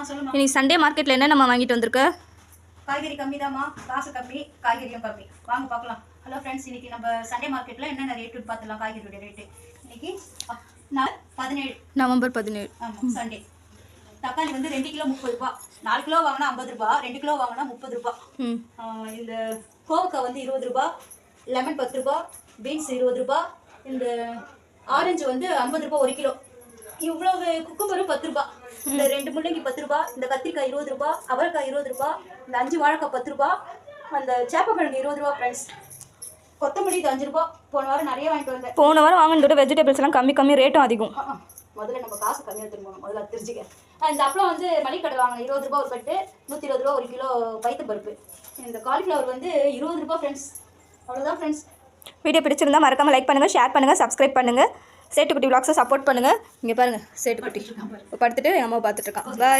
சொல்லுமா. இன்னைக்கு சண்டே மார்க்கெட்டில் என்ன நம்ம வாங்கிட்டு வந்திருக்க? காய்கறி கம்மி தாம்மா, காசு கம்மி, காய்கறியும் கம்மி. வாங்க பார்க்கலாம். ஹலோ ஃப்ரெண்ட்ஸ், இன்னைக்கு நம்ம சண்டே மார்க்கெட்டில் என்னென்ன ரேட்டு பார்த்துலாம். காய்கறியோட ரேட்டு இன்னைக்கு 17 நவம்பர் 17. ஆமாம், சண்டே. தக்காளி வந்து 2 கிலோ 30 ரூபா, 4 கிலோ வாங்கினா 50 ரூபா, 2 கிலோ வாங்கினா 30 ரூபா. இந்த கோவக்காய் வந்து 20 ரூபா, லெமன் 10 ரூபா, பீன்ஸ் 20 ரூபா, இந்த ஆரஞ்சு வந்து 50 ரூபா 1 கிலோ. இவ்வளவு குக்கும்பரும் 10 ரூபா, இந்த 2 முள்ளங்கி 10 ரூபா, இந்த கத்திரிக்காய் 20 ரூபா, அவரைக்காய் 20 ரூபா, இந்த 5 வாழைக்காய் 10 ரூபா, அந்த சேப்பக்கிழங்கு 20 ரூபா ஃப்ரெண்ட்ஸ். கொத்தமல்லி இது 5 ரூபா. போன வாரம் நிறைய வாங்கிட்டு வந்தேன். போன வாரம் வாங்கினதோட வெஜிடபிள்ஸ் எல்லாம் கம்மி ரேட்டும் அதிகம். முதல்ல நம்ம காசு கம்மியாக திரும்பணும், முதல்ல தெரிஞ்சுக்க. இந்த அப்பளம் வந்து மளிகடை வாங்கினேன், 20 ரூபா ஒரு கட்டு, 120 ரூபா 1 கிலோ பைத்த பருப்பு. இந்த காலிஃப்ளவர் வந்து 20 ரூபா ஃப்ரெண்ட்ஸ். அவ்வளோதான் ஃப்ரெண்ட்ஸ். வீடியோ பிடிச்சிருந்தா மறக்காமல் லைக் பண்ணுங்கள், ஷேர் பண்ணுங்கள், சப்ஸ்கிரைப் பண்ணுங்கள். சேட்டுக்குட்டி விளாக்ஸை சப்போர்ட் பண்ணுங்கள். இங்கே பாருங்கள், சேட்டுக்குட்டி படுத்துட்டு எங்கள் அம்மாவை பார்த்துட்டு இருக்கான். பாய்.